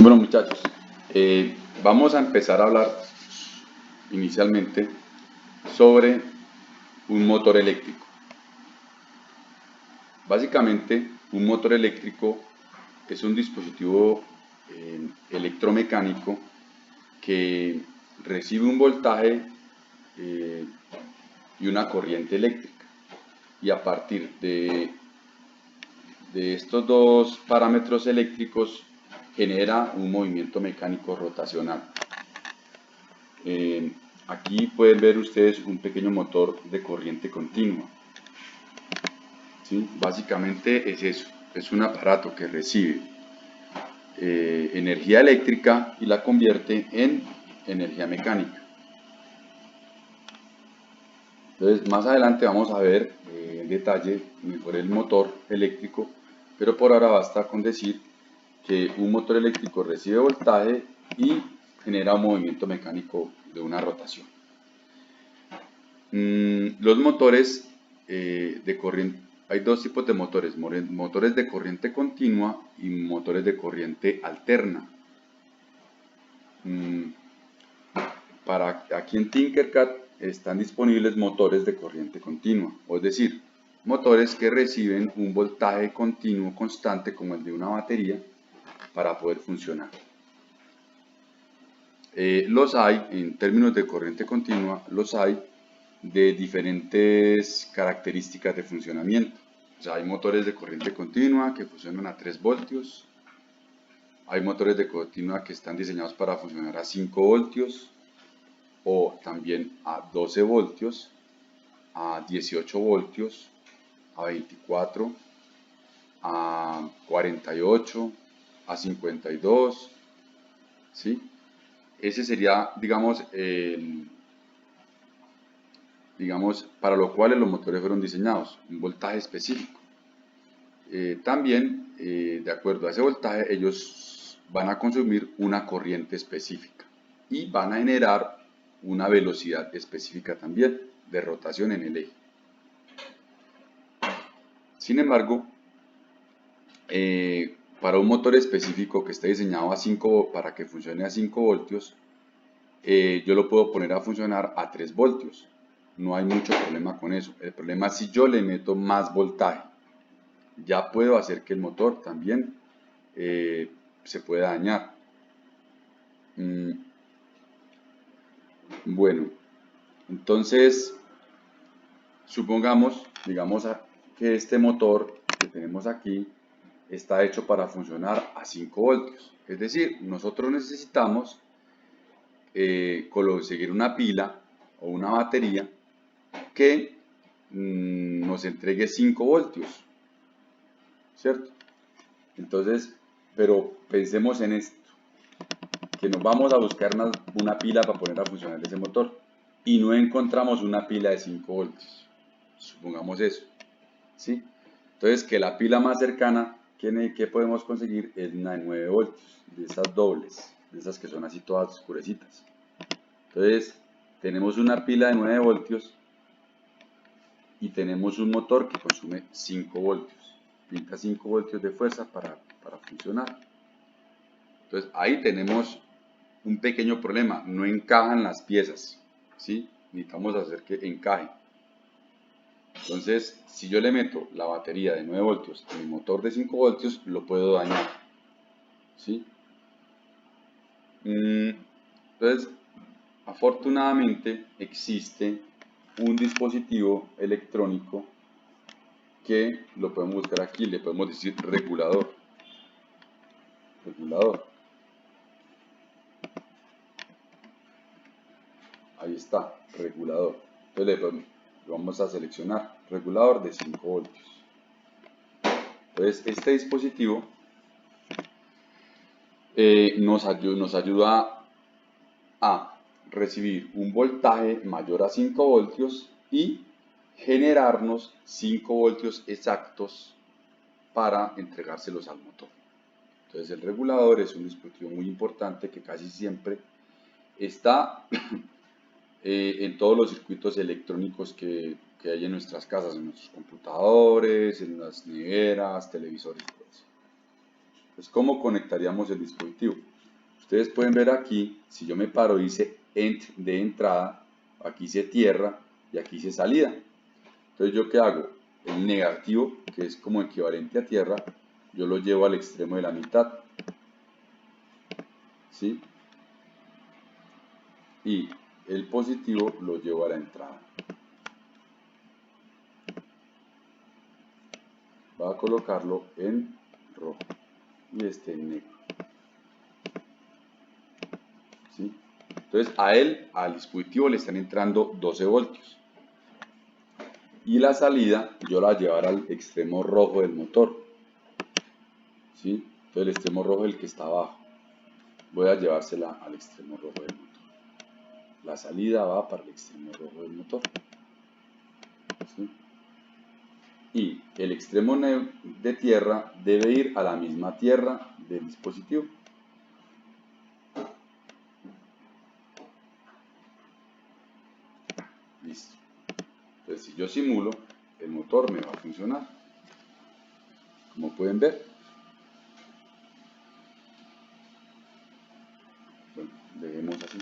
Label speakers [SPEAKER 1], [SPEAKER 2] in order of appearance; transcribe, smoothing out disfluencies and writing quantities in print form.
[SPEAKER 1] Bueno, muchachos, vamos a empezar a hablar inicialmente sobre un motor eléctrico. Básicamente, un motor eléctrico es un dispositivo electromecánico que recibe un voltaje eh, y una corriente eléctrica. Y a partir de estos dos parámetros eléctricos genera un movimiento mecánico rotacional. Aquí pueden ver ustedes un pequeño motor de corriente continua. ¿Sí? Básicamente es eso, es un aparato que recibe energía eléctrica y la convierte en energía mecánica. Entonces, más adelante vamos a ver en detalle mejor el motor eléctrico, pero por ahora basta con decir que un motor eléctrico recibe voltaje y genera un movimiento mecánico de una rotación. Los motores de corriente, hay dos tipos de motores, motores de corriente continua y motores de corriente alterna. Para aquí en Tinkercad están disponibles motores de corriente continua, es decir, motores que reciben un voltaje continuo constante como el de una batería para poder funcionar. Los hay, en términos de corriente continua, los hay de diferentes características de funcionamiento. O sea, hay motores de corriente continua que funcionan a 3 voltios, hay motores de continua que están diseñados para funcionar a 5 voltios o también a 12 voltios, a 18 voltios, a 24, a 48, a 52, ¿sí? Ese sería, digamos, para lo cual los motores fueron diseñados, un voltaje específico. También, de acuerdo a ese voltaje, ellos van a consumir una corriente específica y van a generar una velocidad específica también de rotación en el eje. Sin embargo, para un motor específico que esté diseñado para que funcione a 5 voltios, yo lo puedo poner a funcionar a 3 voltios. No hay mucho problema con eso. El problema es si yo le meto más voltaje. Ya puedo hacer que el motor también se pueda dañar. Bueno, entonces supongamos, digamos que este motor que tenemos aquí está hecho para funcionar a 5 voltios. Es decir, nosotros necesitamos conseguir una pila o una batería que nos entregue 5 voltios, ¿cierto? Entonces, pero pensemos en esto, que nos vamos a buscar una pila para poner a funcionar ese motor y no encontramos una pila de 5 voltios, supongamos eso, ¿sí? Entonces, que la pila más cercana que podemos conseguir es una de 9 voltios, de esas dobles, de esas que son así todas oscurecitas. Entonces, tenemos una pila de 9 voltios y tenemos un motor que consume 5 voltios. Necesita 5 voltios de fuerza para funcionar. Entonces, ahí tenemos un pequeño problema. No encajan las piezas, ¿sí? Necesitamos hacer que encajen. Entonces, si yo le meto la batería de 9 voltios a mi motor de 5 voltios, lo puedo dañar, ¿sí? Entonces, afortunadamente existe un dispositivo electrónico que lo podemos buscar aquí, le podemos decir regulador. Ahí está, regulador. Entonces lo vamos a seleccionar, regulador de 5 voltios. Entonces, este dispositivo nos ayuda a recibir un voltaje mayor a 5 voltios y generarnos 5 voltios exactos para entregárselos al motor. Entonces, el regulador es un dispositivo muy importante que casi siempre está en todos los circuitos electrónicos que hay en nuestras casas, en nuestros computadores, en las neveras, televisores, todo eso. Entonces, ¿cómo conectaríamos el dispositivo? Ustedes pueden ver aquí, si yo me paro, dice end de entrada, aquí dice tierra y aquí dice salida. Entonces, ¿yo qué hago? El negativo, que es como equivalente a tierra, yo lo llevo al extremo de la mitad. ¿Sí? Y el positivo lo llevo a la entrada. Va a colocarlo en rojo y este en negro. ¿Sí? Entonces, al dispositivo le están entrando 12 voltios. Y la salida yo la voy a llevar al extremo rojo del motor. ¿Sí? Entonces, el extremo rojo es el que está abajo. Voy a llevársela al extremo rojo del motor. La salida va para el extremo rojo del motor. ¿Sí? Y el extremo de tierra debe ir a la misma tierra del dispositivo. Listo. Entonces, si yo simulo, el motor me va a funcionar. Como pueden ver. Bueno, dejemos así.